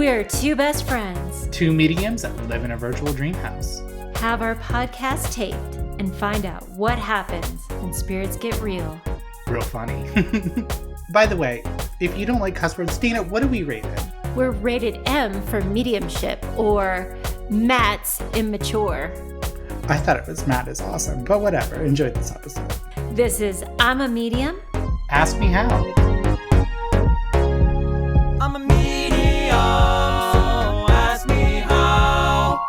We're two best friends. Two mediums that live in a virtual dream house. Have our podcast taped and find out what happens when spirits get real. Real funny. By the way, if you don't like cuss words, Dana, what do we rate it? We're rated M for mediumship or Matt's immature. I thought it was Matt is awesome, but whatever. Enjoy this episode. This is I'm a Medium. Ask me how. I'm a medium, so ask me how.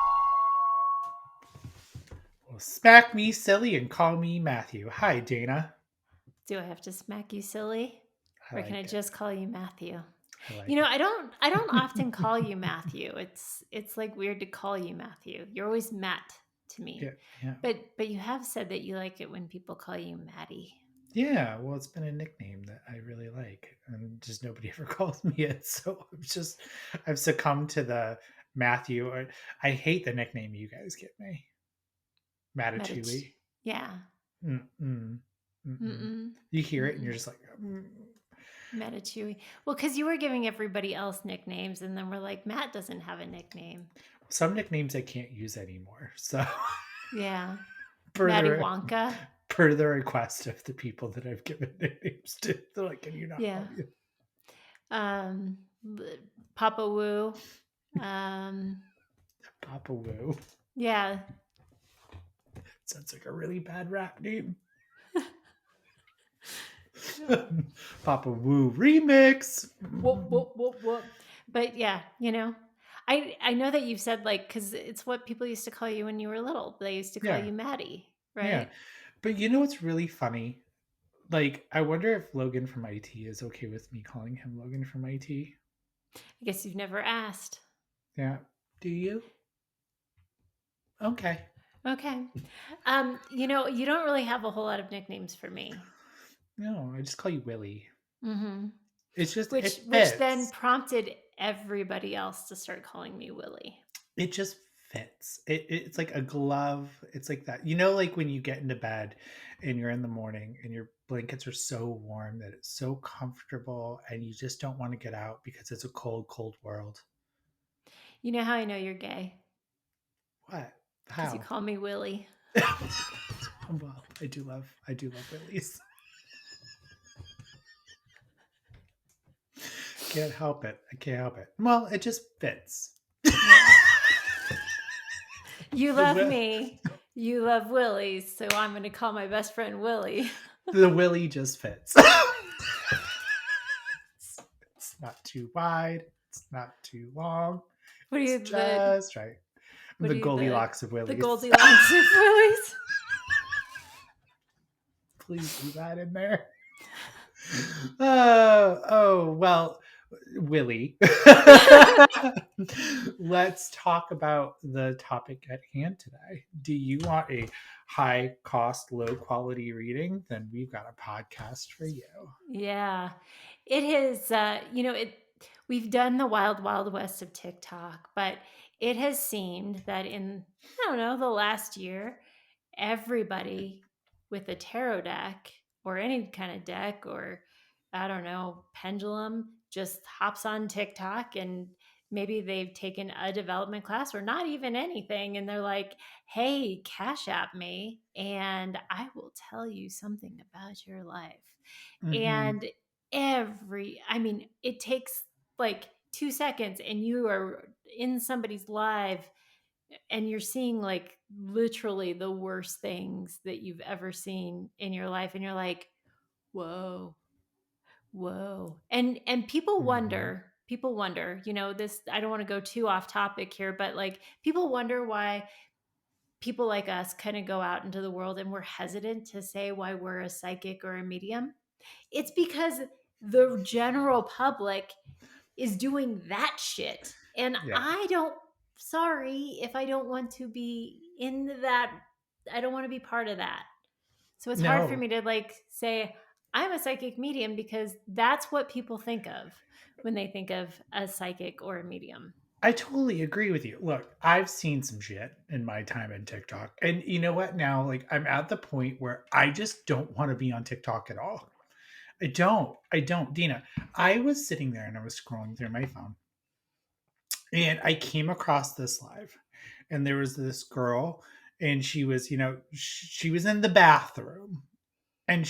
Well, smack me silly and call me Matthew. Hi, Dana. Do I have to smack you silly? Or can I it. just call you Matthew? Like You know, I don't often call you Matthew. It's like weird to call you Matthew. You're always Matt to me. Yeah. But you have said that you like it when people call you Maddie. Yeah, well, it's been a nickname that I really like, and just nobody ever calls me it. So I've succumbed to the Matthew. Or I hate the nickname you guys give me, Mattachewie. Yeah. You hear it and you're just like, Mattachewie. Well, because you were giving everybody else nicknames, and then we're like, Matt doesn't have a nickname. Some nicknames I can't use anymore. So Yeah. per Matty the, Wonka. per the request of the people that I've given nicknames to, they're like, can you not Yeah. call you? Papa Woo. Papa Woo. Yeah. Sounds like a really bad rap name. Papa Woo remix. Whoop, whoop, whoop, whoop. But yeah, you know, I know that you've said like, because it's what people used to call you when you were little. They used to call you Maddie, right? Yeah. But you know what's really funny? Like, I wonder if Logan from IT is okay with me calling him Logan from IT. I guess you've never asked. Yeah. Do you? Okay. Okay. You know, you don't really have a whole lot of nicknames for me. No, I just call you Willie. Mm-hmm. It's just Which then prompted everybody else to start calling me Willie. It just fits. It's like a glove. It's like that. You know, like when you get into bed and you're in the morning and your blankets are so warm that it's so comfortable and you just don't want to get out because it's a cold, cold world. You know how I know you're gay? What? Because How? you call me Willie. Well, I do love Willies. Can't help it. I can't help it. Well, it just fits. You love me. You love Willies. So I'm going to call my best friend Willie. The Willie just fits. It's not too wide. It's not too long. What are you It's just right. The Goldilocks of Willies. The Goldilocks of Willies. Please leave that in there. Oh, well, Willie. Let's talk about the topic at hand today. Do you want a high cost, low quality reading? Then we've got a podcast for you. Yeah. It is, we've done the wild, wild west of TikTok, but it has seemed that in, I don't know, the last year, everybody with a tarot deck or any kind of deck or, I don't know, pendulum just hops on TikTok, and maybe they've taken a development class or not even anything. And they're like, hey, Cash App me and I will tell you something about your life. Mm-hmm. And it takes like 2 seconds and you are in somebody's live and you're seeing like literally the worst things that you've ever seen in your life. And you're like, whoa. And people wonder, you know, this, I don't want to go too off topic here, but like people wonder why people like us kind of go out into the world and we're hesitant to say why we're a psychic or a medium. It's because the general public is doing that shit. And Yeah. sorry if I don't want to be in that. I don't want to be part of that. So it's hard for me to like say I'm a psychic medium because that's what people think of when they think of a psychic or a medium. I totally agree with you. Look, I've seen some shit in my time in TikTok. And you know what? Now, like, I'm at the point where I just don't want to be on TikTok at all. I don't. Dina, I was sitting there and I was scrolling through my phone And I came across this live, and there was this girl, and she was, she was in the bathroom, and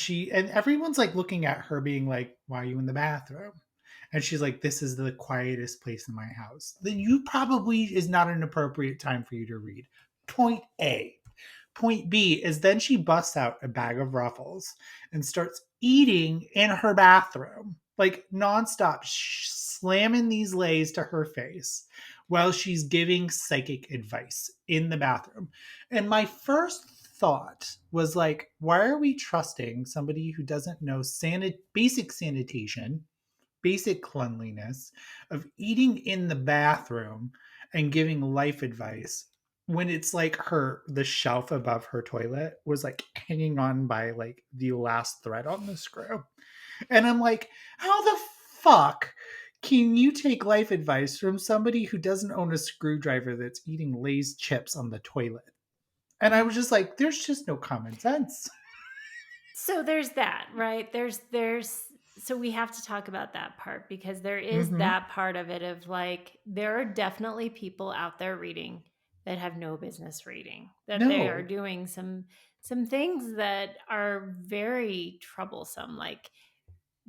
everyone's like looking at her, being like, "Why are you in the bathroom?" And she's like, "This is the quietest place in my house." Then you probably is not an appropriate time for you to read. Point A. Point B is then she busts out a bag of Ruffles and starts eating in her bathroom, like nonstop, slamming these lays to her face while she's giving psychic advice in the bathroom. And my first thought was like, why are we trusting somebody who doesn't know basic sanitation, basic cleanliness, of eating in the bathroom and giving life advice when it's like the shelf above her toilet was like hanging on by like the last thread on the screw. And I'm like, how the fuck can you take life advice from somebody who doesn't own a screwdriver that's eating Lay's chips on the toilet? And I was just like, there's just no common sense. So there's that, right? There's so we have to talk about that part, because there is Mm-hmm. that part of it of like, there are definitely people out there reading that have no business reading, that they are No, doing some things that are very troublesome. Like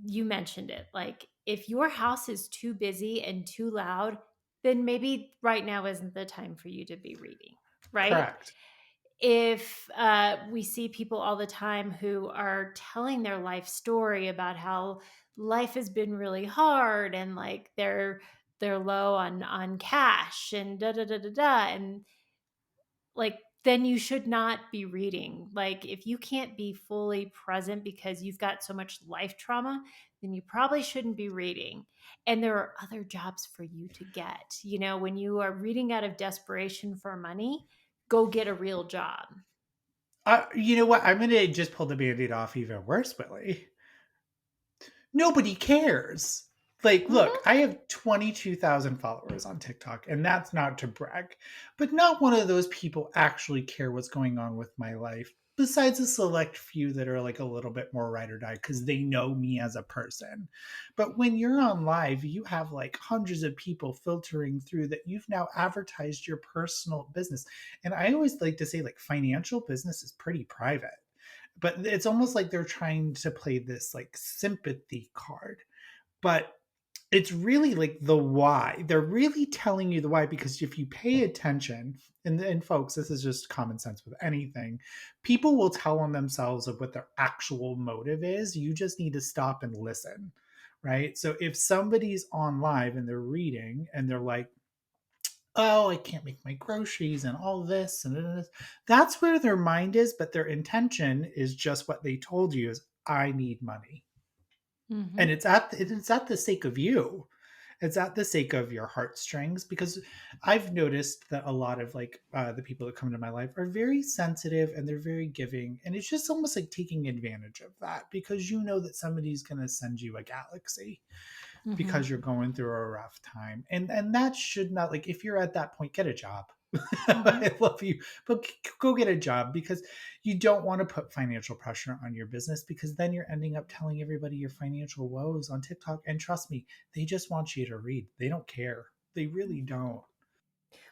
you mentioned it, like if your house is too busy and too loud, then maybe right now isn't the time for you to be reading, right? correct. If we see people all the time who are telling their life story about how life has been really hard, and like they're low on cash and da da da da da, and like, then you should not be reading. Like if you can't be fully present because you've got so much life trauma, then you probably shouldn't be reading. And there are other jobs for you to get. When you are reading out of desperation for money, go get a real job. You know what? I'm going to just pull the band aid off even worse, Willie. Nobody cares. Like, look, Mhm. I have 22,000 followers on TikTok, and that's not to brag, but not one of those people actually care what's going on with my life, besides a select few that are like a little bit more ride or die because they know me as a person. But when you're on live, you have like hundreds of people filtering through that you've now advertised your personal business. And I always like to say, like, financial business is pretty private, but it's almost like they're trying to play this like sympathy card. But it's really like the why. They're really telling you the why, because if you pay attention, and folks, this is just common sense with anything, people will tell on themselves of what their actual motive is. You just need to stop and listen, right? So if somebody's on live and they're reading and they're like, oh, I can't make my groceries and all this and this. That's where their mind is, but their intention is just what they told you is, I need money. And Mhm. it's at the sake of you. It's at the sake of your heartstrings, because I've noticed that a lot of like the people that come into my life are very sensitive and they're very giving, and it's just almost like taking advantage of that, because you know that somebody's going to send you a galaxy because Mhm. you're going through a rough time. And that should not, like, if you're at that point, get a job. Mhm. I love you, but go get a job, because you don't want to put financial pressure on your business, because then you're ending up telling everybody your financial woes on TikTok. And trust me, they just want you to read. They don't care. They really don't.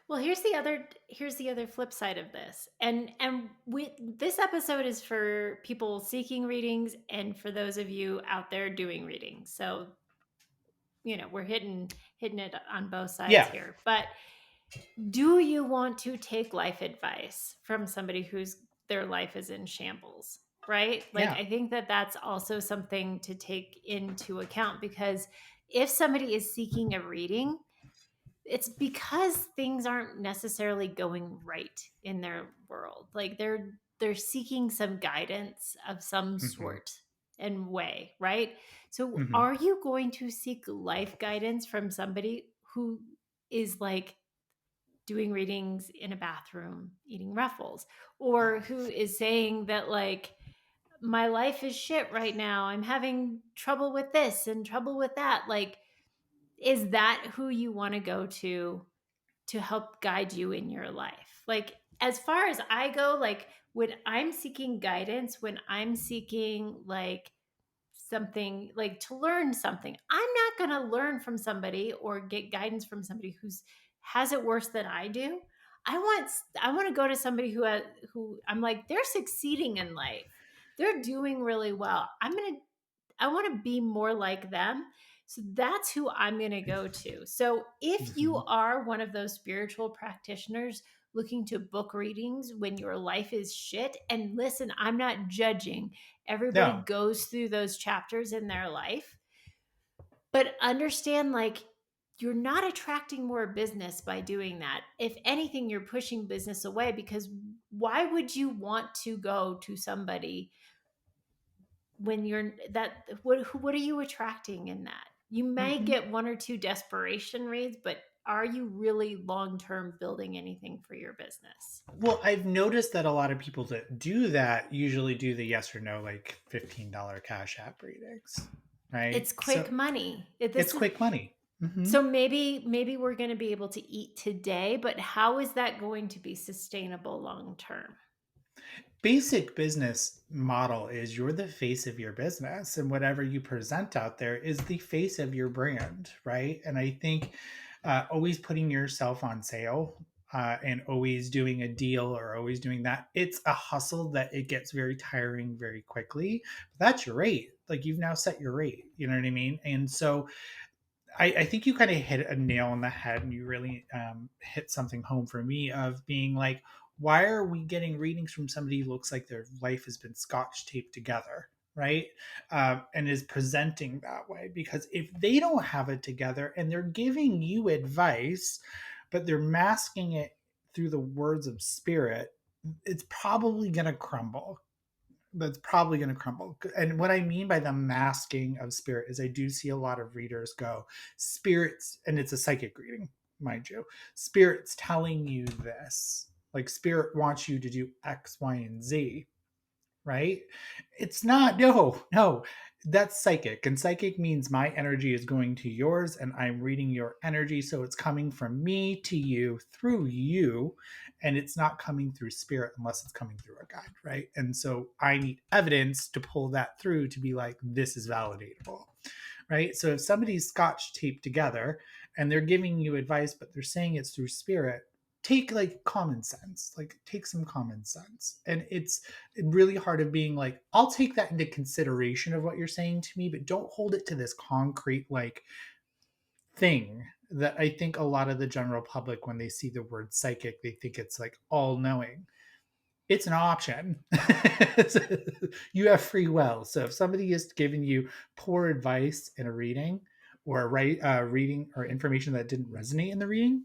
Well, here's the other flip side of this. And we this episode is for people seeking readings and for those of you out there doing readings. So, we're hitting it on both sides Yeah. here. But do you want to take life advice from somebody whose their life is in shambles? Right? Like, Yeah. I think that that's also something to take into account, because if somebody is seeking a reading, it's because things aren't necessarily going right in their world. Like they're seeking some guidance of some Hmm. sort and way, right? So Hmm. are you going to seek life guidance from somebody who is like doing readings in a bathroom eating Ruffles, or who is saying that like, my life is shit right now, I'm having trouble with this and trouble with that? Like, is that who you want to go to help guide you in your life? Like, as far as I go, like when I'm seeking guidance, when I'm seeking like something, like to learn something, I'm not going to learn from somebody or get guidance from somebody who's has it worse than I do. I want to go to somebody who I'm like, they're succeeding in life. They're doing really well. I want to be more like them. So that's who I'm going to go to. So if you Mhm. are one of those spiritual practitioners looking to book readings when your life is shit, and listen, I'm not judging. Everybody No. goes through those chapters in their life, but understand like you're not attracting more business by doing that. If anything, you're pushing business away, because why would you want to go to somebody when you're that what are you attracting in that? You may Mhm. get one or two desperation reads, but are you really long term building anything for your business? Well, I've noticed that a lot of people that do that usually do the yes or no, like $15 Cash App readings, right? It's quick So money. it's This is quick money. Hmm. so maybe we're going to be able to eat today, but how is that going to be sustainable long term? Basic business model is you're the face of your business, and whatever you present out there is the face of your brand, right? And I think always putting yourself on sale and always doing a deal or always doing that, it's a hustle that it gets very tiring very quickly. But that's your rate. Like you've now set your rate, you know what I mean? And so I think you kind of hit a nail on the head, and you really hit something home for me of being like, why are we getting readings from somebody who looks like their life has been scotch taped together, right? And is presenting that way? Because if they don't have it together and they're giving you advice, but they're masking it through the words of spirit, it's probably going to crumble. That's probably going to crumble. And what I mean by the masking of spirit is I do see a lot of readers go, spirits, and it's a psychic reading, mind you, spirits telling you this. Like spirit wants you to do X, Y, and Z, right? It's not, no, no. That's psychic. And psychic means my energy is going to yours and I'm reading your energy. So it's coming from me to you through you. And it's not coming through spirit unless it's coming through a guide, right? And so I need evidence to pull that through to be like, this is validatable, right? So if somebody's scotch taped together and they're giving you advice, but they're saying it's through spirit, take like common sense, like take some common sense. And it's really hard of being like, I'll take that into consideration of what you're saying to me, but don't hold it to this concrete like thing that I think a lot of the general public, when they see the word psychic, they think it's like all knowing. It's an option. You have free will. So if somebody is giving you poor advice in a reading or reading or information that didn't resonate in the reading,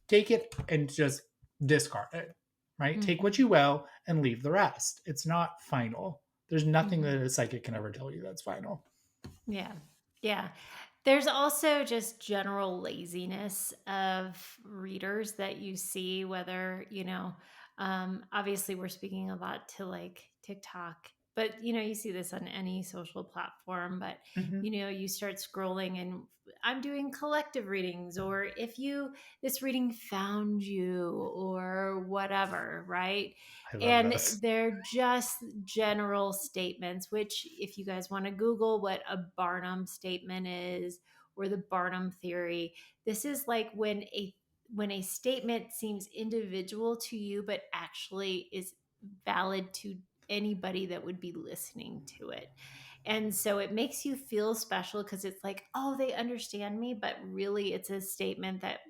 take it and just discard it, right? Take what Hmm. you will and leave the rest. It's not final. There's nothing Hmm. that a psychic can ever tell you that's final. Yeah. Yeah. There's also just general laziness of readers that you see, whether, obviously we're speaking a lot to like TikTok, but you see this on any social platform, but Mhm. you start scrolling and I'm doing collective readings, or if this reading found you or whatever, right? I love And this. they're just general statements, which if you guys want to Google what a Barnum statement is, or the Barnum theory, this is like when a statement seems individual to you but actually is valid to anybody that would be listening to it. And so it makes you feel special because it's like, oh, they understand me, but really it's a statement that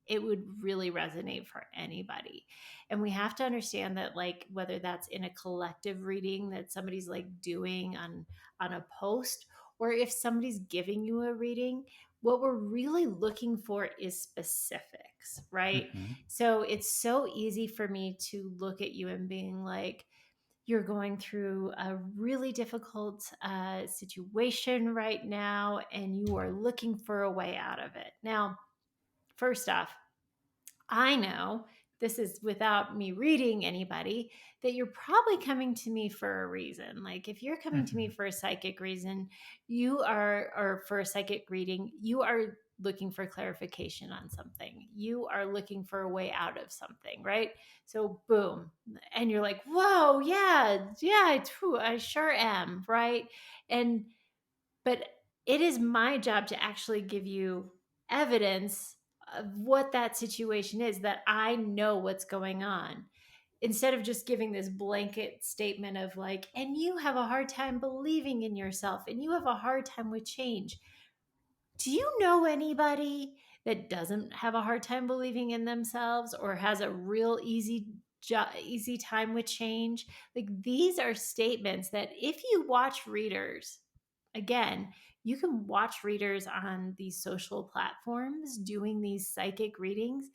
it would really resonate for anybody. And we have to understand that, like, whether that's in a collective reading that somebody's like doing on a post, or if somebody's giving you a reading, what we're really looking for is specifics, right? Mhm. So it's so easy for me to look at you and being like, you're going through a really difficult situation right now, and you are looking for a way out of it. Now, first off, I know, this is without me reading anybody, that you're probably coming to me for a reason. Like if you're coming to me Mhm. for a psychic reason, or for a psychic reading, you are looking for clarification on something. You are looking for a way out of something, right? So boom. And you're like, whoa, yeah, yeah, I sure am, right? And but it is my job to actually give you evidence of what that situation is, that I know what's going on, instead of just giving this blanket statement of like, and you have a hard time believing in yourself and you have a hard time with change. Do you know anybody that doesn't have a hard time believing in themselves or has a real easy time with change? Like, these are statements that if you watch readers, again, you can watch readers on these social platforms doing these psychic readings.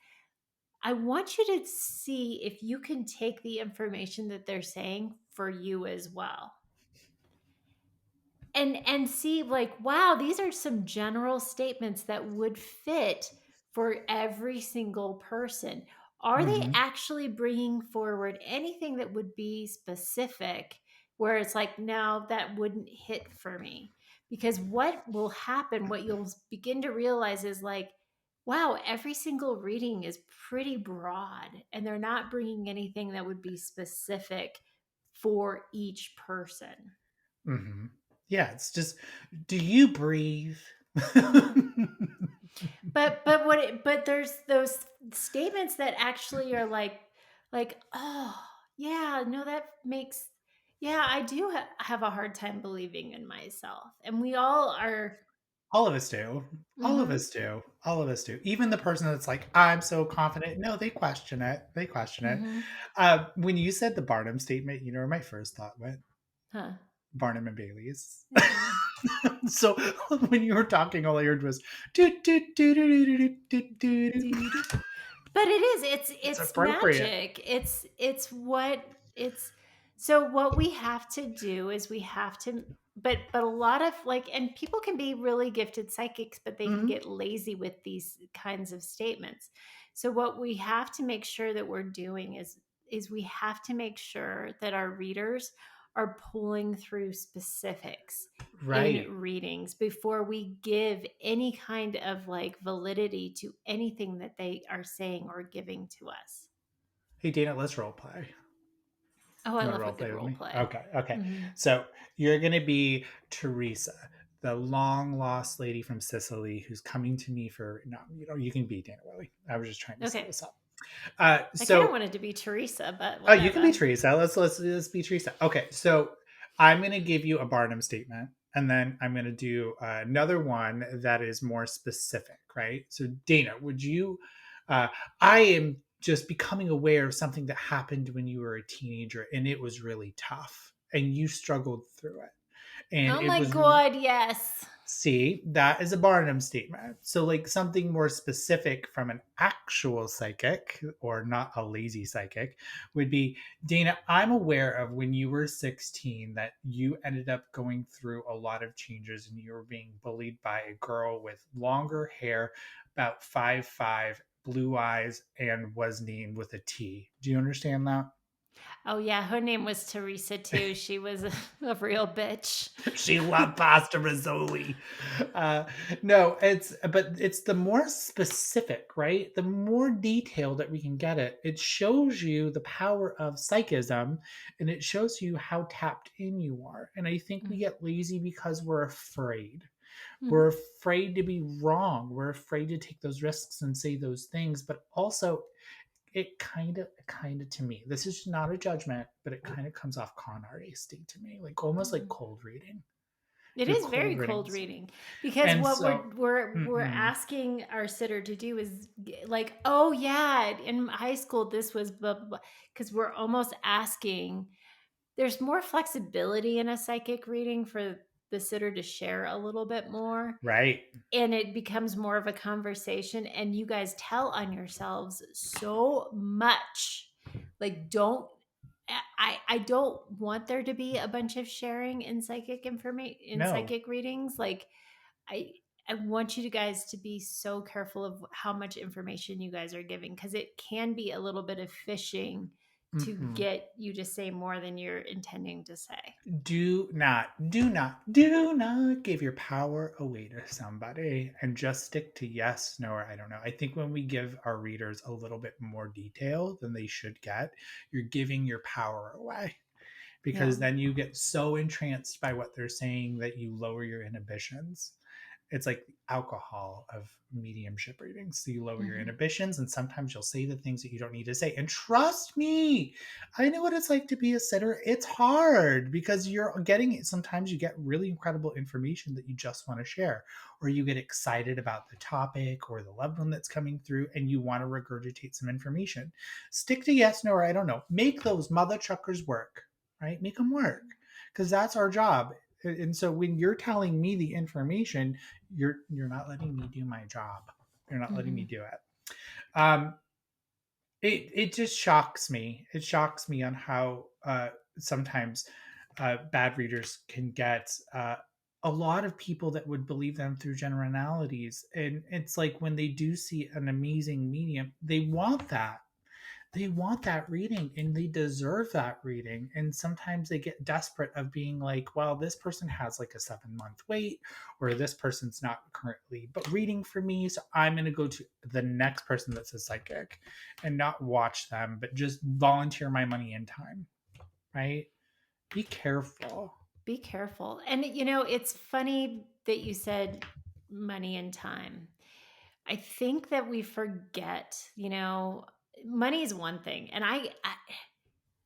I want you to see if you can take the information that they're saying for you as well. And see, like, wow, these are some general statements that would fit for every single person. Are they Mm-hmm. actually bringing forward anything that would be specific, where it's like, no, that wouldn't hit for me? Because what will happen, what you'll begin to realize is like, wow, every single reading is pretty broad and they're not bringing anything that would be specific for each person. Mm-hmm. Yeah, it's just, do you breathe? Yeah. But there's those statements that actually are like, oh yeah, no, that makes, yeah, I do have a hard time believing in myself, and we all are. All of us do. All of Mm-hmm, us do. All of us do. Even the person that's like, I'm so confident. No, they question it. They question it. mm-hmm. When you said the Barnum statement, you know where my first thought went? Huh. Barnum and Bailey's. Yeah. So when you were talking, all I heard was do do do do do do do do do. Dude. But it is, It's it's appropriate. magic. It's what it's so what we have to do is we have to, but a lot of like, and people can be really gifted psychics, but they can Mhm. get lazy with these kinds of statements. So what we have to make sure that we're doing is we have to make sure that our readers are pulling through specifics in Right. readings before we give any kind of like validity to anything that they are saying or giving to us. Hey Dana, let's role play. Oh, I You want to love a role good play with role me? play. Okay. Okay. Hmm. So you're gonna be Teresa, the long lost lady from Sicily who's coming to me for no, you can be Dana Willie. I was just trying to set Okay. this up. I kind of So wanted to be Teresa, but oh, you can be whatever. Teresa. Let's be Teresa. Okay, so I'm gonna give you a Barnum statement, and then I'm gonna do another one that is more specific, right? So Dana, would you? Uh, I am just becoming aware of something that happened when you were a teenager, and it was really tough, and you struggled through it, and Oh it my was God, yes. See, that is a Barnum statement. So, like something more specific from an actual psychic or not a lazy psychic would be Dana, I'm aware of when you were 16 that you ended up going through a lot of changes and you were being bullied by a girl with longer hair, about 5'5", blue eyes, and was named with a T. Do you understand that? Oh yeah, her name was Teresa too. She was a real bitch. She loved pasta rizzoli. Uh, no, it's the more specific, right? The more detail that we can get it, it shows you the power of psychism, and it shows you how tapped in you are. And I think we get lazy because we're afraid. Mm-hmm. We're afraid to be wrong. We're afraid to take those risks and say those things, but also it kind of to me, this is not a judgment, but it kind of comes off con artisty to me, like almost like Mm-hmm. cold reading. It You're is cold very reading cold something. reading, because And what so we're mm-mm, asking our sitter to do is like, oh yeah, in high school this was blah blah, because we're almost asking. There's more flexibility in a psychic reading for the sitter to share a little bit more, right. and it becomes more of a conversation, and you guys tell on yourselves so much. Like, don't I don't want there to be a bunch of sharing in psychic information in No. psychic readings. Like, I I want you guys to be so careful of how much information you guys are giving, because it can be a little bit of fishing to Mm-mm. get you to say more than you're intending to say. Do not give your power away to somebody and just stick to yes, no, or I don't know. I think when we give our readers a little bit more detail than they should get, you're giving your power away, Yeah. because then you get so entranced by what they're saying that you lower your inhibitions. It's like the alcohol of mediumship readings. So you lower your Mhm. inhibitions, and sometimes you'll say the things that you don't need to say. And trust me, I know what it's like to be a sitter. It's hard because you're getting it. Sometimes you get really incredible information that you just want to share, or you get excited about the topic or the loved one that's coming through, and you want to regurgitate some information. Stick to yes, no, or I don't know. Make those mother chuckers work, right? Make them work because that's our job. And so when you're telling me the information, you're not letting me do my job. You're not letting me Mhm. do it. Um, it just shocks me. It shocks me on how sometimes bad readers can get a lot of people that would believe them through generalities, and it's like when they do see an amazing medium, they want that reading and they deserve that reading, and sometimes they get desperate of being like, well, this person has like a 7 month wait, or this person's not currently but reading for me, so I'm going to go to the next person that's a psychic and not watch them but just volunteer my money and time, right? Be careful. Be careful. And it's funny that you said money and time. I think that we forget, money is one thing. And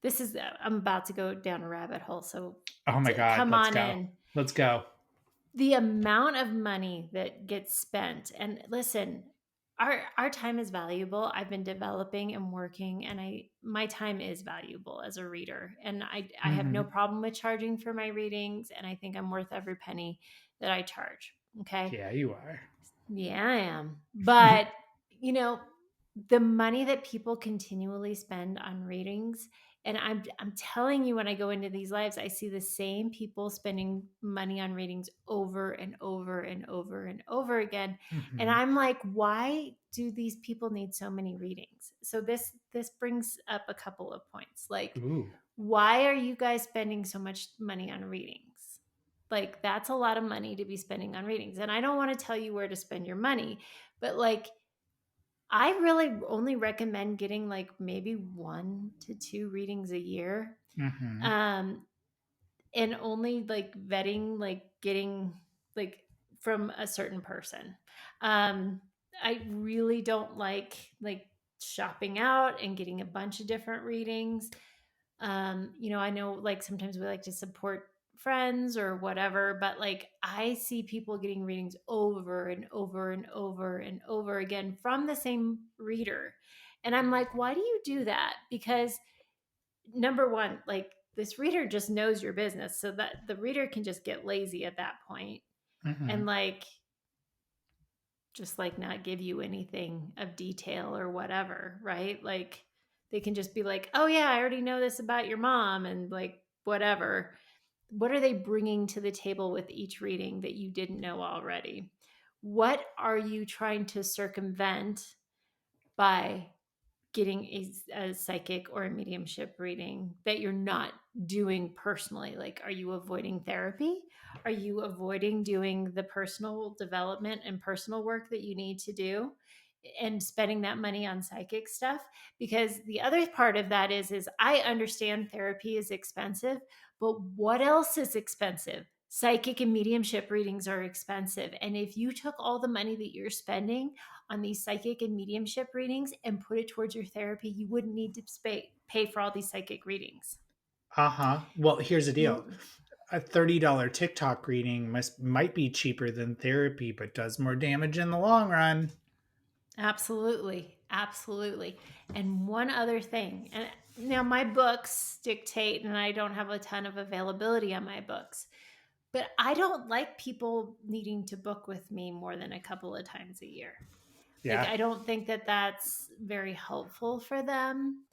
this is, I'm about to go down a rabbit hole. So Oh my god, come let's on go. in. Let's go. The amount of money that gets spent, and listen, our time is valuable. I've been developing and working, and my time is valuable as a reader, and I have no Mm-hmm. problem with charging for my readings, and I think I'm worth every penny that I charge. Okay. Yeah, you are. Yeah, I am. But, you know, the money that people continually spend on readings, and I'm telling you, when I go into these lives, I see the same people spending money on readings over and over and over and over again. And Mm-hmm. I'm like, why do these people need so many readings? So this brings up a couple of points. Like, Ooh. why are you guys spending so much money on readings? Like, that's a lot of money to be spending on readings. And I don't want to tell you where to spend your money, but like, I really only recommend getting like maybe 1 to 2 readings a year. Mm-hmm. Um, and only like vetting, like getting like from a certain person. Um, I really don't like shopping out and getting a bunch of different readings. I know like sometimes we like to support friends or whatever, but like I see people getting readings over and over and over and over again from the same reader. And I'm like, why do you do that? Because number one, like this reader just knows your business, so that the reader can just get lazy at that point Mm-hmm. and like just like not give you anything of detail or whatever, right? Like they can just be like, "Oh yeah, I already know this about your mom," and like whatever. What are they bringing to the table with each reading that you didn't know already? What are you trying to circumvent by getting a psychic or a mediumship reading that you're not doing personally? Like, are you avoiding therapy? Are you avoiding doing the personal development and personal work that you need to do and spending that money on psychic stuff? Because the other part of that is I understand therapy is expensive, but what else is expensive? Psychic and mediumship readings are expensive. And if you took all the money that you're spending on these psychic and mediumship readings and put it towards your therapy, you wouldn't need to pay for all these psychic readings. Uh-huh. Well, here's the deal. You A $30 TikTok reading might be cheaper than therapy, but does more damage in the long run. absolutely, absolutely. And one other thing, and now my books dictate, and I don't have a ton of availability on my books, but I don't like people needing to book with me more than a couple of times a year. Like, Yeah. I don't think that that's very helpful for them.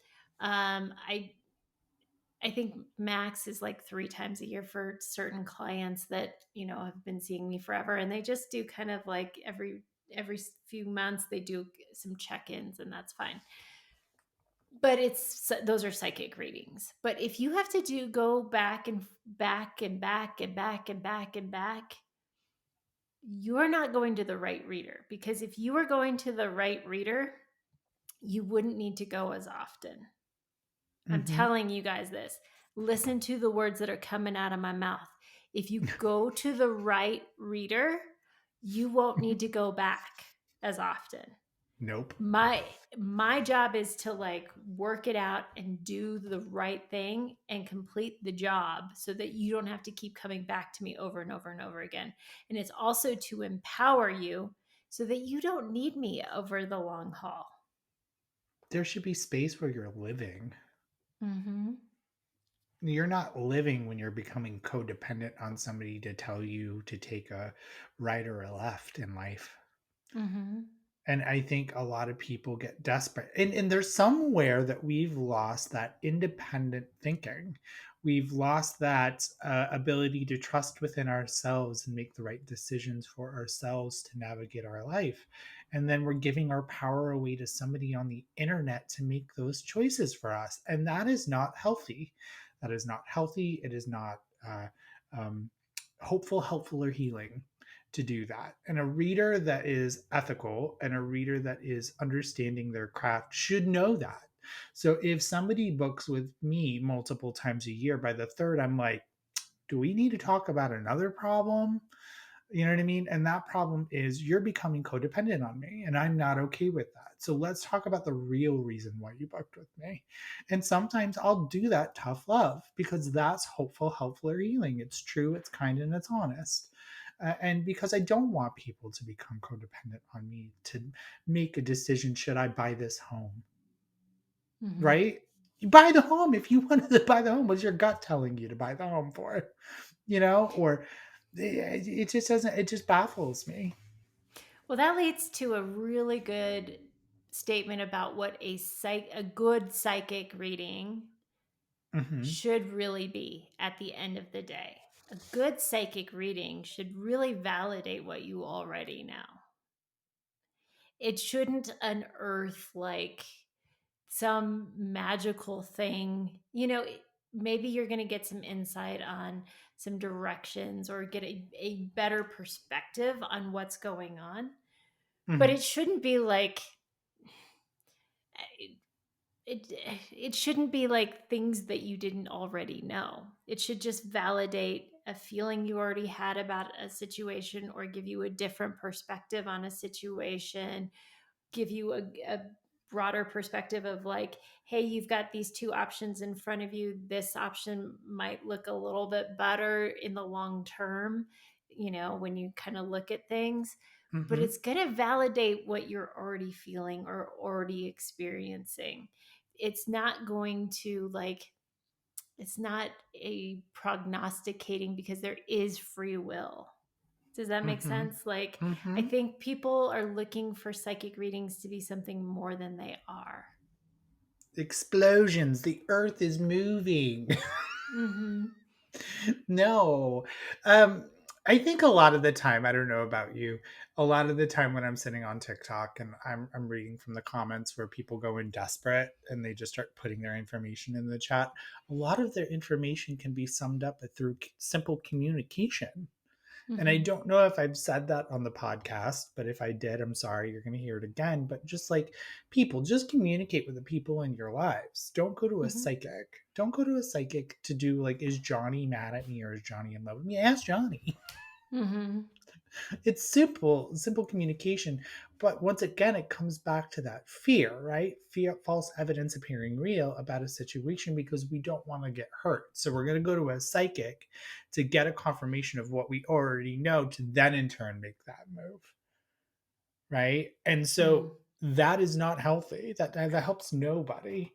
I think max is like 3 times a year for certain clients that have been seeing me forever, and they just do kind of like every few months they do some check-ins, and that's fine. But those are psychic readings. But if you have to go back and back and back and back and back and back, you're not going to the right reader, because if you were going to the right reader, you wouldn't need to go as often. I'm Mm-hmm. telling you guys this. Listen to the words that are coming out of my mouth. If you go to the right reader, you won't need to go back as often. Nope. My job is to like work it out and do the right thing and complete the job so that you don't have to keep coming back to me over and over and over again. And it's also to empower you so that you don't need me over the long haul. There should be space where you're living. Mm-hmm. You're not living when you're becoming codependent on somebody to tell you to take a right or a left in life. Mm-hmm. And I think a lot of people get desperate. And there's somewhere that we've lost that independent thinking. We've lost that ability to trust within ourselves and make the right decisions for ourselves to navigate our life. And then we're giving our power away to somebody on the internet to make those choices for us. And that is not healthy. That is not healthy. It is not um, hopeful, helpful, or healing to do that. And a reader that is ethical and a reader that is understanding their craft should know that. So if somebody books with me multiple times a year, by the third, I'm like, do we need to talk about another problem? You know what I mean? And that problem is you're becoming codependent on me, and I'm not okay with that. So let's talk about the real reason why you booked with me. And sometimes I'll do that tough love because that's hopeful, helpful, or healing. It's true, it's kind, and it's honest. And because I don't want people to become codependent on me to make a decision, should I buy this home? Mm-hmm. Right? You buy the home if you wanted to buy the home. What's your gut telling you to buy the home for? Or it just doesn't, it just baffles me. Well, that leads to a really good statement about what a good psychic reading Hmm. should really be at the end of the day. A good psychic reading should really validate what you already know. It shouldn't unearth like some magical thing. Maybe you're going to get some insight on some directions or get a better perspective on what's going on. But Hmm. it shouldn't be like it it shouldn't be like things that you didn't already know. It should just validate a feeling you already had about a situation or give you a different perspective on a situation, give you a broader perspective of like, hey, you've got these two options in front of you. This option might look a little bit better in the long term, when you kind of look at things, but Hmm. it's going to validate what you're already feeling or already experiencing. It's not going to like, it's not a prognosticating because there is free will. Does that make Hmm. sense? Like, I Hmm. think people are looking for psychic readings to be something more than they are. Explosions. The earth is moving. Mm-hmm. No. Um, I think a lot of the time, I don't know about you, a lot of the time when I'm sitting on TikTok and I'm reading from the comments where people go in desperate and they just start putting their information in the chat, a lot of their information can be summed up through simple communication. And I Mm-hmm. don't know if I've said that on the podcast, but if I did, I'm sorry. You're going to hear it again. But just like people, just communicate with the people in your lives. Don't go to a Mm-hmm. psychic. Don't go to a psychic to do like, is Johnny mad at me or is Johnny in love with me? Ask Johnny. Mm-hmm. It's simple communication. But once again, it comes back to that fear, right? Fear, false evidence appearing real about a situation because we don't want to get hurt. So we're going to go to a psychic to get a confirmation of what we already know to then in turn make that move, right? And so that is not healthy. That helps nobody.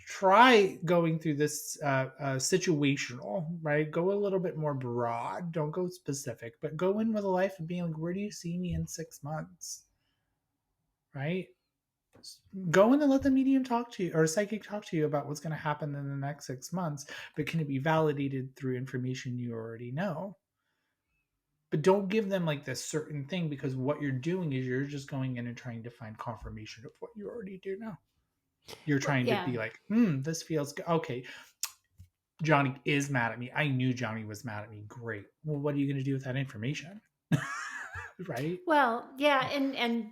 Try going through this situational, right? Go a little bit more broad. Don't go specific, but go in with a life of being like, where do you see me in 6 months, right? Go in and let the medium talk to you or a psychic talk to you about what's going to happen in the next 6 months, but can it be validated through information you already know? But don't give them like this certain thing because what you're doing is you're just going in and trying to find confirmation of what you already do know. You're Well, trying to yeah. be like, this feels good. Okay, Johnny is mad at me. I knew Johnny was mad at me. Great. Well, what are you going to do with that information? Right? Well, yeah, and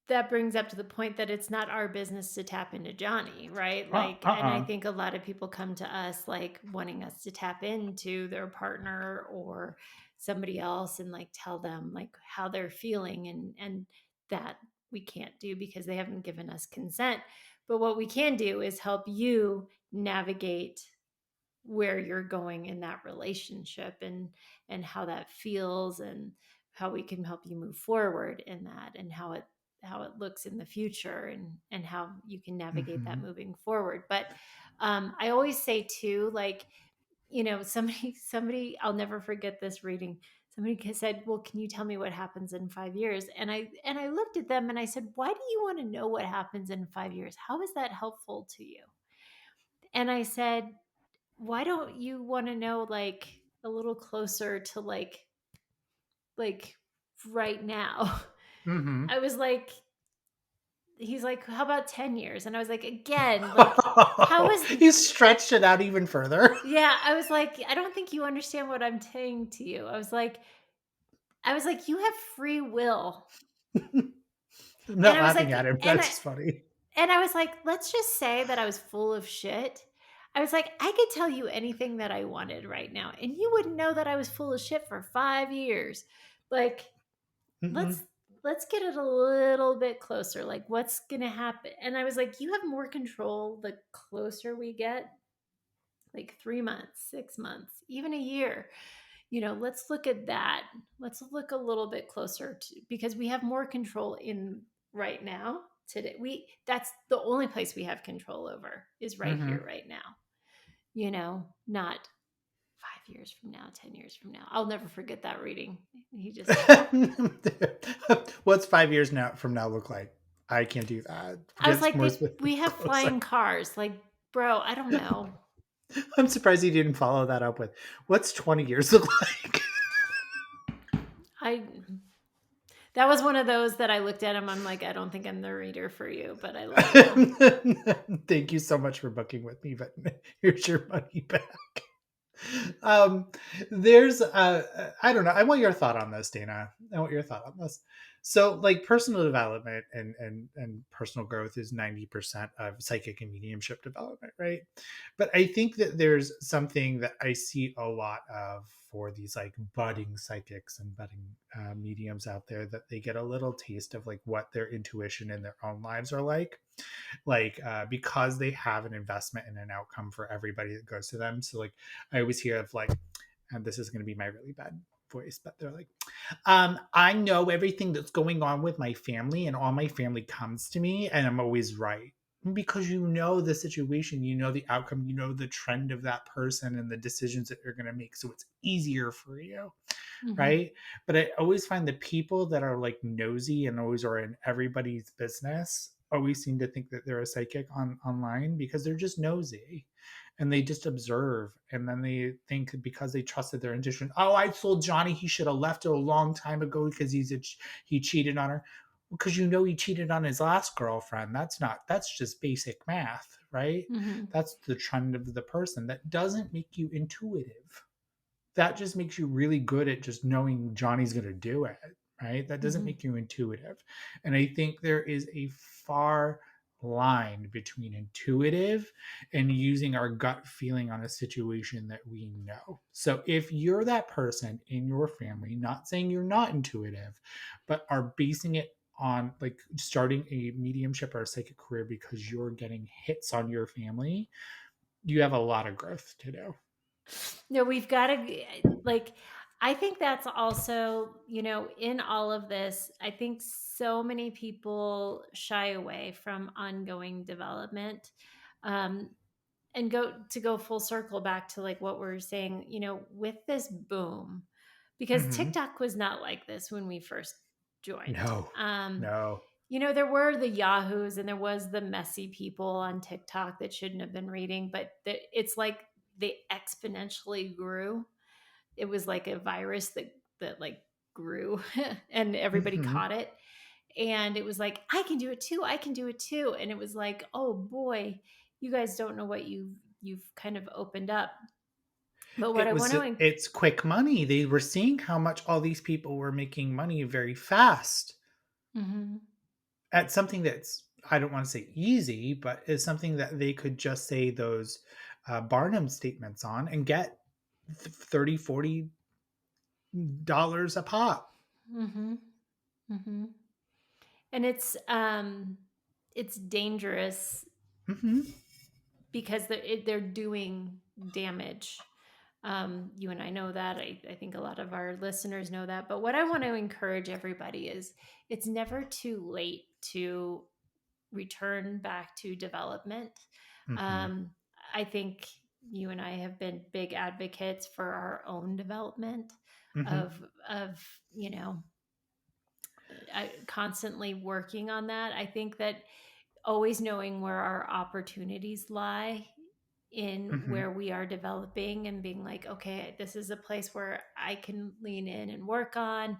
that brings up to the point that it's not our business to tap into Johnny, right? Like, and I Uh-uh. think a lot of people come to us like wanting us to tap into their partner or somebody else and like tell them like how they're feeling, and that we can't do because they haven't given us consent. But what we can do is help you navigate where you're going in that relationship, and how that feels, and how we can help you move forward in that, and how it looks in the future, and how you can navigate that Mhm. moving forward. But I always say too, like, somebody, I'll never forget this reading. Somebody said, well, can you tell me what happens in 5 years? And I looked at them and I said, why do you want to know what happens in 5 years? How is that helpful to you? And I said, why don't you want to know like a little closer to like right now? Mhm. I was like, he's like, how about 10 years? And I was like, again, like, how is, You stretched it out even further. yeah, I was like, I don't think you understand what I'm saying to you. I was like, you have free will. I'm And not I was laughing like, at him. and That's I just funny. and I was like, let's just say that I was full of shit. I was like, I could tell you anything that I wanted right now, and you wouldn't know that I was full of shit for 5 years. Like, let's Mhm. let's get it a little bit closer. Like, what's gonna happen? And I was like, you have more control the closer we get, like 3 months, 6 months, even a year. Let's look at that. Let's look a little bit closer to, because we have more control in right now today. That's the only place we have control over, is right here, Mhm. right now. Not 5 years from now, 10 years from now. I'll never forget that reading. He just, What's 5 years now from now look like? I can't do that. I was Get like, more we have closer. flying cars. Like, bro, I don't know. I'm surprised he didn't follow that up with, what's 20 years look like? I, that was one of those that I looked at him. I'm like, I don't think I'm the reader for you, but I love you. Thank you so much for booking with me, but here's your money back. um there's I don't know, I want your thought on this, Dana. I want your thought on this. So like personal development and personal growth is 90% of psychic and mediumship development, right? But I think that there's something that I see a lot of for these like budding psychics and budding mediums out there, that they get a little taste of like what their intuition in their own lives are like because they have an investment in an outcome for everybody that goes to them. So like I always hear of like, and this is going to be my really bad voice, but they're like, I know everything that's going on with my family, and all my family comes to me, and I'm always right. Because you know the situation, you know the outcome, you know the trend of that person and the decisions that you're going to make. So it's easier for you, Hmm. right? But I always find the people that are like nosy and always are in everybody's business always seem to think that they're a psychic online because they're just nosy and they just observe, and then they think because they trusted their intuition, oh, I told Johnny he should have left it a long time ago because he cheated on her. Because you know he cheated on his last girlfriend. That's just basic math, right? Hmm. That's the trend of the person. That doesn't make you intuitive. That just makes you really good at just knowing Johnny's going to do it, right? That doesn't Hmm. make you intuitive. And I think there is a far line between intuitive and using our gut feeling on a situation that we know. So if you're that person in your family, not saying you're not intuitive, but are basing it on like starting a mediumship or a psychic career because you're getting hits on your family, you have a lot of growth to do. No, we've got to, like, I think that's also, in all of this, I think so many people shy away from ongoing development. Um, and go full circle back to like what we're saying, with this boom, because Mm-hmm. TikTok was not like this when we first joined. No, no. There were the Yahoos and there was the messy people on TikTok that shouldn't have been reading, but it's like they exponentially grew. It was like a virus that like grew and everybody Mhm. caught it. And it was like, I can do it too. I can do it too. And it was like, oh boy, you guys don't know what you've kind of opened up. But what I want to, It's quick money. They were seeing how much all these people were making money very fast Mhm. at something that's, I don't want to say easy, but is something that they could just say those Barnum statements on and get 30, 40 dollars a pop. Mm-hmm. Mm-hmm. And it's dangerous Mm-hmm. because they're doing damage. You and I know that. I think a lot of our listeners know that. But what I want to encourage everybody is it's never too late to return back to development. Mm-hmm. Um, I think you and I have been big advocates for our own development Mm-hmm. of constantly working on that. I think that always knowing where our opportunities lie in Mm-hmm. where we are developing and being like, okay, this is a place where I can lean in and work on,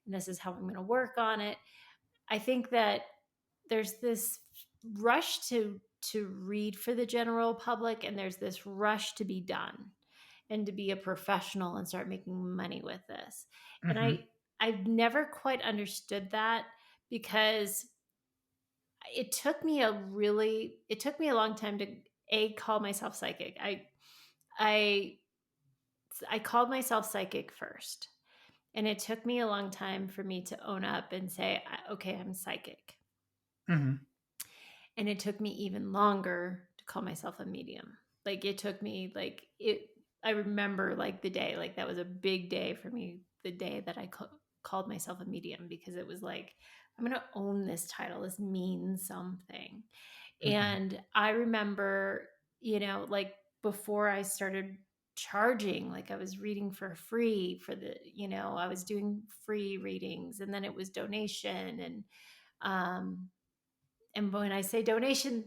and this is how I'm going to work on it. I think that there's this rush to read for the general public, and there's this rush to be done and to be a professional and start making money with this. And Mm-hmm. I've never quite understood that because it took me a long time to call myself psychic. I I called myself psychic first, and it took me a long time for me to own up and say, okay, I'm psychic. Mm-hmm. And it took me even longer to call myself a medium. Like it took me like it I remember like the day, like that was a big day for me, the day that I called myself a medium, because it was like, I'm going to own this title. This means something. Mm-hmm. And I remember, like before I started charging, like I was reading for free for I was doing free readings, and then it was donation. Um and when I say donations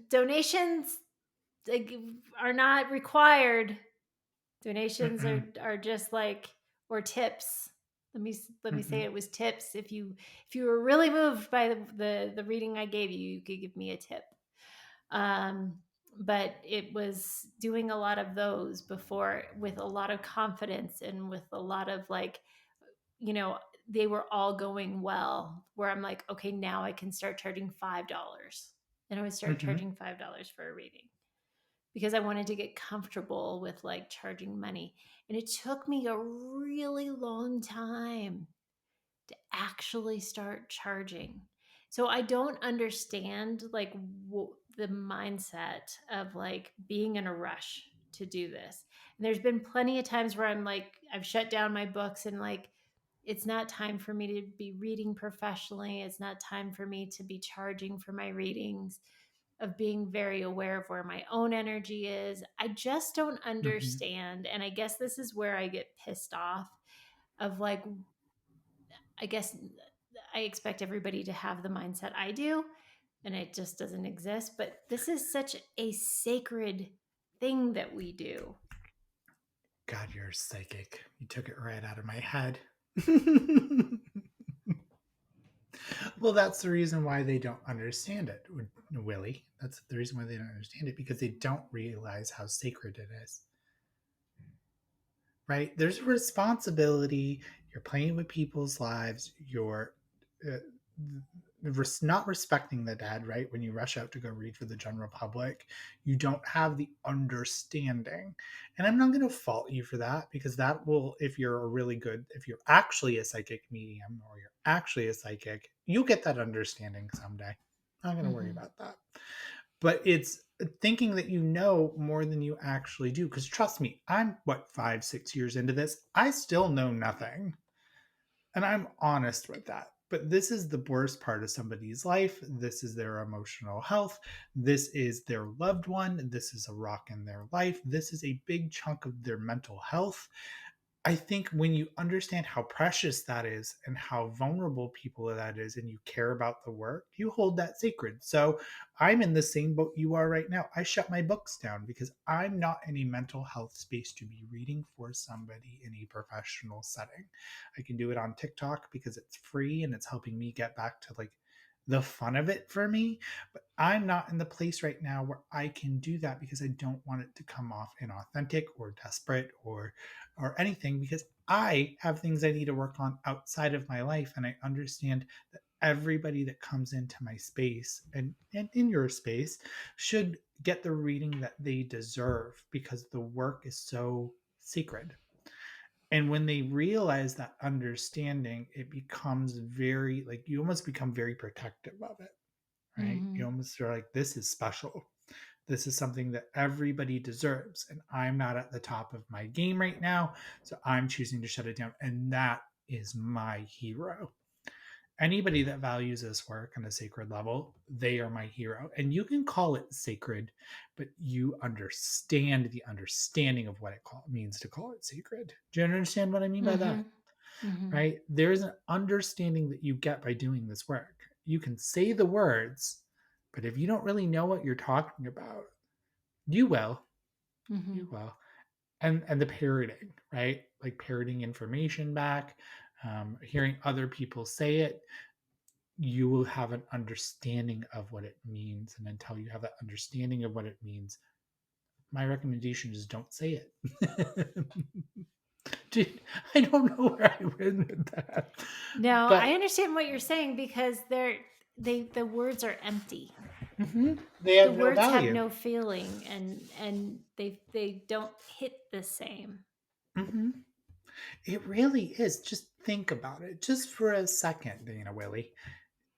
like are not required. Donations Mm-hmm. are just like, or tips. Let me say Mm-hmm. it was tips. If you were really moved by the reading I gave you, you could give me a tip. Um, but it was doing a lot of those before with a lot of confidence and with a lot of like, you know, they were all going well, where I'm like, okay, now I can start charging $5. And I would start Mm-hmm. charging $5 for a reading because I wanted to get comfortable with like charging money. And it took me a really long time to actually start charging. So I don't understand like the mindset of like being in a rush to do this. And there's been plenty of times where I'm like, I've shut down my books and like, it's not time for me to be reading professionally. It's not time for me to be charging for my readings, of being very aware of where my own energy is. I just don't Mm-hmm. understand. And I guess this is where I get pissed off of like, I guess I expect everybody to have the mindset I do, and it just doesn't exist. But this is such a sacred thing that we do. God, you're psychic. You took it right out of my head. Well, that's the reason why they don't understand it, Willie. That's the reason why they don't understand it, because they don't realize how sacred it is. Right? There's a responsibility. You're playing with people's lives. You're uh, not respecting the dead, right? When you rush out to go read for the general public, you don't have the understanding. And I'm not going to fault you for that, because that will, if you're a really good, if you're actually a psychic medium or you're actually a psychic, you'll get that understanding someday. I'm not going to worry Mm-hmm. about that. But it's thinking that you know more than you actually do. Because trust me, I'm what, 5, 6 years into this. I still know nothing. And I'm honest with that. But this is the worst part of somebody's life. This is their emotional health. This is their loved one. This is a rock in their life. This is a big chunk of their mental health. I think when you understand how precious that is and how vulnerable people that is, and you care about the work, you hold that sacred. So I'm in the same boat you are right now. I shut my books down because I'm not in a mental health space to be reading for somebody in a professional setting. I can do it on TikTok because it's free and it's helping me get back to like the fun of it for me. But I'm not in the place right now where I can do that because I don't want it to come off inauthentic or desperate or anything, because I have things I need to work on outside of my life. And I understand that everybody that comes into my space and in your space should get the reading that they deserve because the work is so sacred. And when they realize that understanding, it becomes very, like, you almost become very protective of it, right? You Mhm. almost are like, this is special. This is something that everybody deserves. And I'm not at the top of my game right now. So I'm choosing to shut it down. And that is my hero. Anybody that values this work on a sacred level, they are my hero. And you can call it sacred, but you understand the understanding of what it means to call it sacred. Do you understand what I mean by that? Mhm. Mhm. Right? There's an understanding that you get by doing this work. You can say the words, but if you don't really know what you're talking about, you will. You Mhm. will. And the parroting, right? Like parroting information back, hearing other people say it, you will have an understanding of what it means. And until you have that understanding of what it means, my recommendation is don't say it. Dude, I don't know where I went with that. No, I But understand what you're saying because the words are empty. they The have no words have value. no feeling and they don't hit the same. hmm It really is. Just think about it, just for a second, Willie.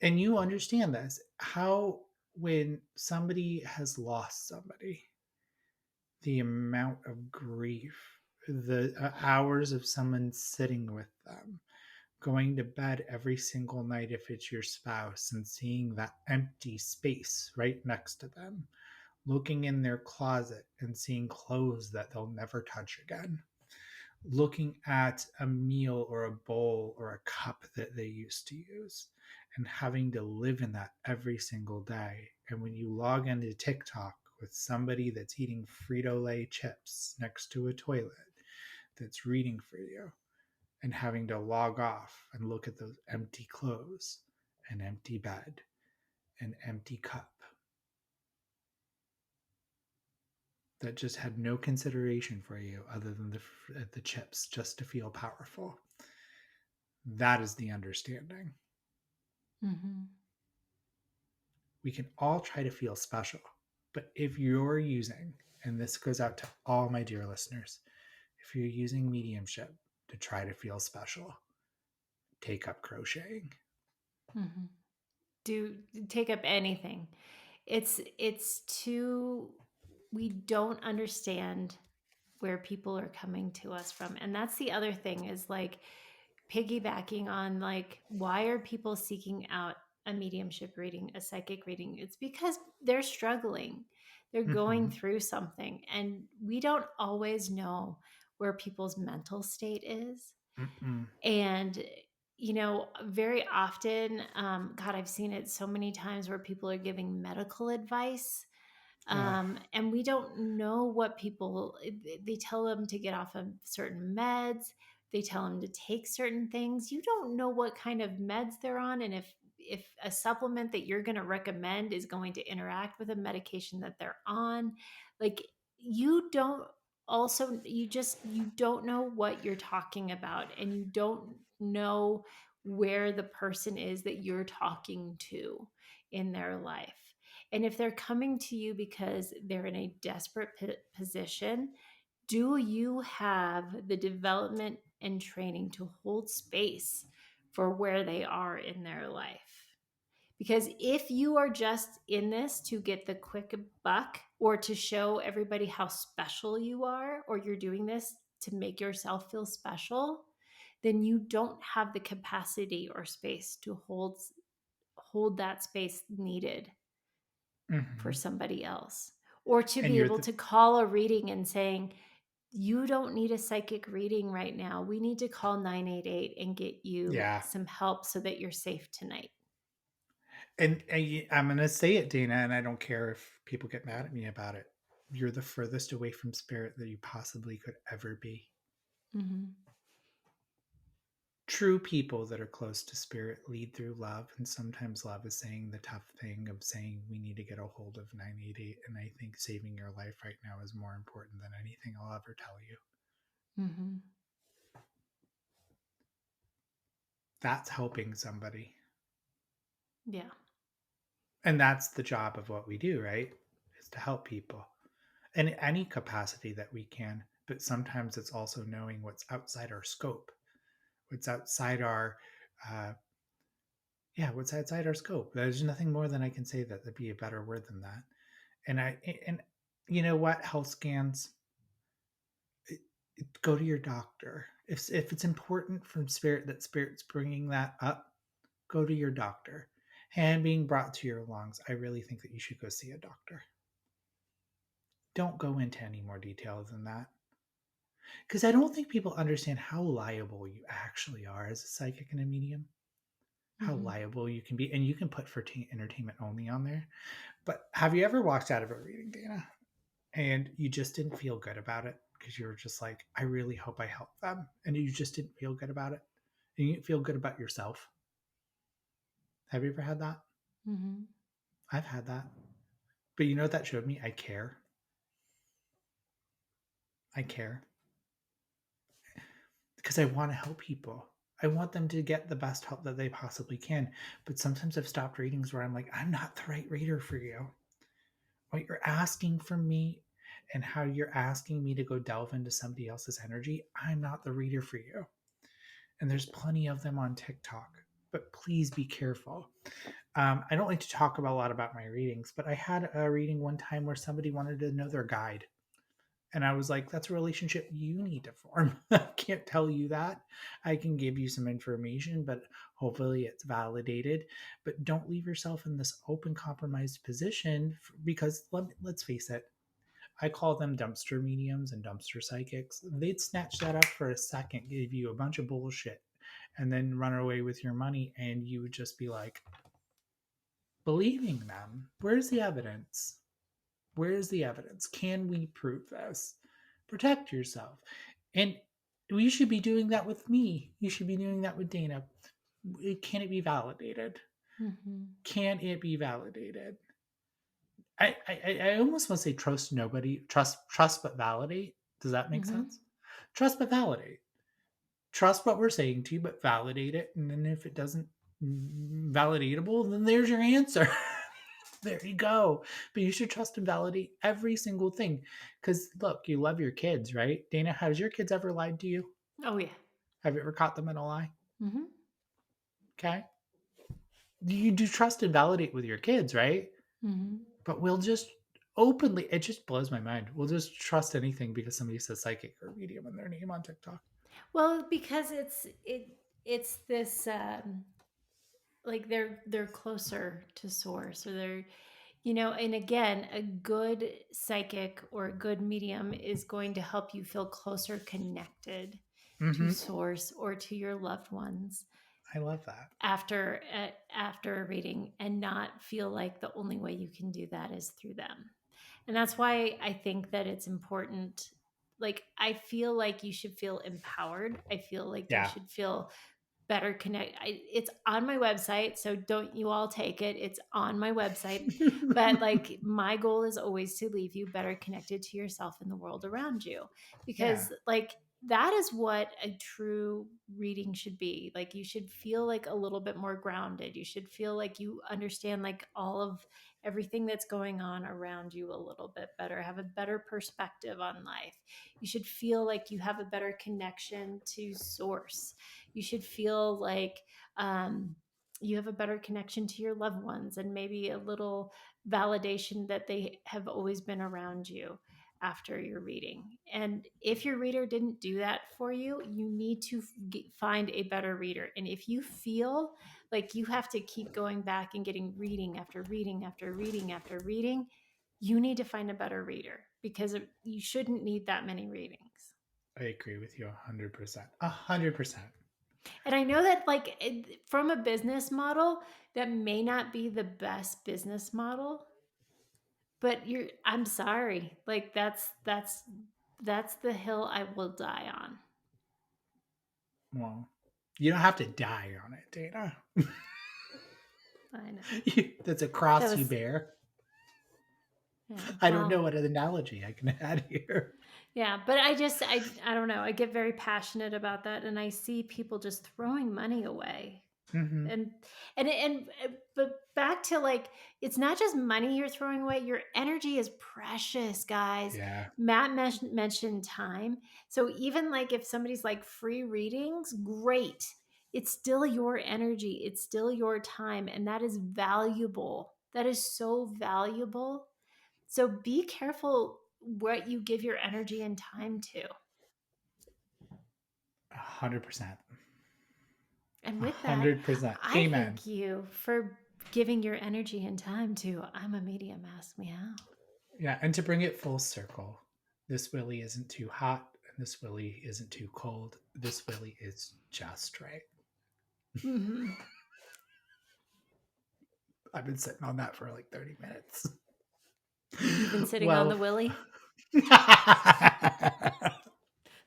And you understand this. How, when somebody has lost somebody, the amount of grief, the hours of someone sitting with them, going to bed every single night if it's your spouse, and seeing that empty space right next to them, looking in their closet and seeing clothes that they'll never touch again, looking at a meal or a bowl or a cup that they used to use, and having to live in that every single day. And when you log into TikTok with somebody that's eating Frito-Lay chips next to a toilet that's reading for you, and having to log off and look at those empty clothes, an empty bed, an empty cup that just had no consideration for you other than the chips just to feel powerful. That is the understanding. Mhm. We can all try to feel special, but if you're using, and this goes out to all my dear listeners, if you're using mediumship to try to feel special, take up crocheting. Mhm. Do take up anything. It's too we don't understand where people are coming to us from. And that's the other thing is like piggybacking on like why are people seeking out a mediumship reading, a psychic reading? It's because they're struggling. They're going Mm-hmm. through something and we don't always know where people's mental state is. Mm-mm. And very often, God, I've seen it so many times where people are giving medical advice, Oh. and we don't know what people they tell them to get off of certain meds. They tell them to take certain things. You don't know what kind of meds they're on, and if a supplement that you're going to recommend is going to interact with a medication that they're on, like you don't you don't know what you're talking about, and you don't know where the person is that you're talking to in their life. And if they're coming to you because they're in a desperate position, do you have the development and training to hold space for where they are in their life? Because if you are just in this to get the quick buck or to show everybody how special you are, or you're doing this to make yourself feel special, then you don't have the capacity or space to hold that space needed for Mm-hmm. somebody else, or to And be you're able the, to call a reading and saying, you don't need a psychic reading right now. We need to call 988 and get you yeah. some help so that you're safe tonight. And I'm going to say it, Dana, and I don't care if people get mad at me about it. You're the furthest away from spirit that you possibly could ever be. Mm-hmm. True people that are close to spirit lead through love, and sometimes love is saying the tough thing of saying we need to get a hold of 988. And I think saving your life right now is more important than anything I'll ever tell you. Mm-hmm. That's helping somebody. Yeah. And that's the job of what we do, right? Is to help people in any capacity that we can. but sometimes it's also knowing what's outside our scope, what's outside our uh, what's outside our scope. There's nothing more than I can say that'd be a better word than that. And you know what? Health scans, go to your doctor. If it's important from spirit that spirit's bringing that up, go to your doctor. Hand being brought to your lungs, I really think that you should go see a doctor. Don't go into any more detail than that. Because I don't think people understand how liable you actually are as a psychic and a medium. How Mm-hmm. liable you can be. And you can put for entertainment only on there. But have you ever walked out of a reading, Dana, and you just didn't feel good about it? Because you were just like, I really hope I help them. And you just didn't feel good about it. And you didn't feel good about yourself. Have you ever had that? Mm-hmm. I've had that. But you know what that showed me? I care. I care. Because I want to help people. I want them to get the best help that they possibly can. But sometimes I've stopped readings where I'm like, I'm not the right reader for you. What you're asking from me and how you're asking me to go delve into somebody else's energy, I'm not the reader for you. And there's plenty of them on TikTok, but please be careful. I don't like to talk about a lot about my readings, but I had a reading one time where somebody wanted to know their guide. And I was like, that's a relationship you need to form. I can't tell you that. I can give you some information, but hopefully it's validated. But don't leave yourself in this open, compromised position because let's face it, I call them dumpster mediums and dumpster psychics. They'd snatch that up for a second, give you a bunch of bullshit, and then run away with your money. And you would just be like, believing them. Where's the evidence? Where's the evidence? Can we prove this? Protect yourself. And you should be doing that with me. You should be doing that with Dana. Can it be validated? Mm-hmm. Can it be validated? I almost want to say trust nobody, trust but validate. Does that make Mm-hmm. sense? Trust but validate. Trust what we're saying to you, but validate it. And then if it doesn't validatable, then there's your answer. There you go. But you should trust and validate every single thing. Because look, you love your kids, right? Dana, has your kids ever lied to you? Oh yeah. Have you ever caught them in a lie? Mm-hmm. Okay. You do trust and validate with your kids, right? Mm-hmm. But we'll just openly, it just blows my mind. We'll just trust anything because somebody says psychic or medium in their name on TikTok. Well, because it's this like they're closer to source, or they're, and again, a good psychic or a good medium is going to help you feel closer connected to Mm-hmm. source or to your loved ones I love that. after a reading, and not feel like the only way you can do that is through them. And that's why I think that it's important. Like, I feel like you should feel empowered. I feel like you Yeah. should feel better connect. It's on my website, so don't you all take it. It's on my website. But like, my goal is always to leave you better connected to yourself and the world around you, Yeah. because like, that is what a true reading should be. Like, you should feel like a little bit more grounded. You should feel like you understand like all of everything that's going on around you a little bit better, have a better perspective on life. You should feel like you have a better connection to source. You should feel like you have a better connection to your loved ones, and maybe a little validation that they have always been around you after your reading. And if your reader didn't do that for you, you need to find a better reader. And if you feel like you have to keep going back and getting reading after reading after reading after reading, you need to find a better reader, because you shouldn't need that many readings. I agree with you 100%. 100%. And I know that, like, from a business model, that may not be the best business model, but I'm sorry. Like, that's the hill I will die on. Well, you don't have to die on it, Dana. I know. That's a cross That you was, bear. yeah. I don't know Well, what analogy I can add here. yeah, but I don't know. I get very passionate about that, and I see people just throwing money away. Mm-hmm. And but back to like, it's not just money you're throwing away. Your energy is precious, guys. Yeah. Matt mentioned time. So even like if somebody's like free readings, great. It's still your energy. It's still your time. And that is valuable. That is so valuable. So be careful what you give your energy and time to. 100%. And with that, 100%. I Amen. thank you for giving your energy and time to I'm a Medium, Ask Meow. Yeah, and to bring it full circle, this Willy isn't too hot, and this Willy isn't too cold. This Willy is just right. Mm-hmm. I've been sitting on that for like 30 minutes. You've been sitting on Well, the Willy?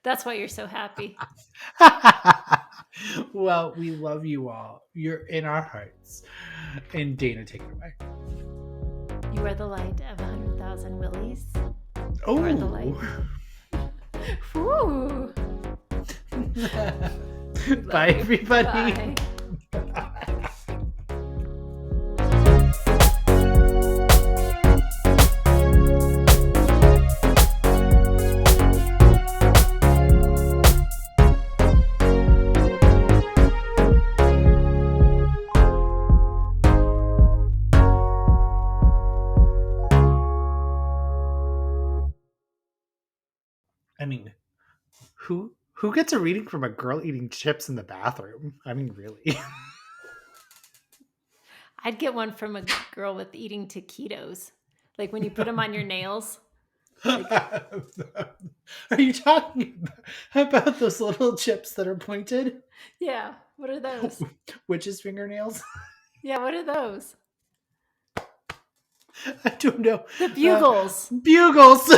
That's why you're so happy. well, we love you all. You're in our hearts. And Dana, take it away. You are the light of 100,000 Willies. Oh, You are the light. Woo! Bye, everybody. Bye. I mean, who gets a reading from a girl eating chips in the bathroom? I mean, really. I'd get one from a girl with eating taquitos. Like when you put them on your nails. Like, are you talking about those little chips that are pointed? yeah, what are those? Witch's fingernails? Yeah, what are those? I don't know. The bugles. Bugles.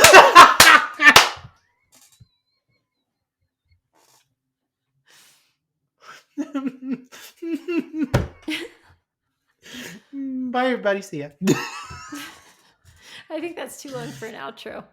Bye, everybody. See ya. I think that's too long for an outro.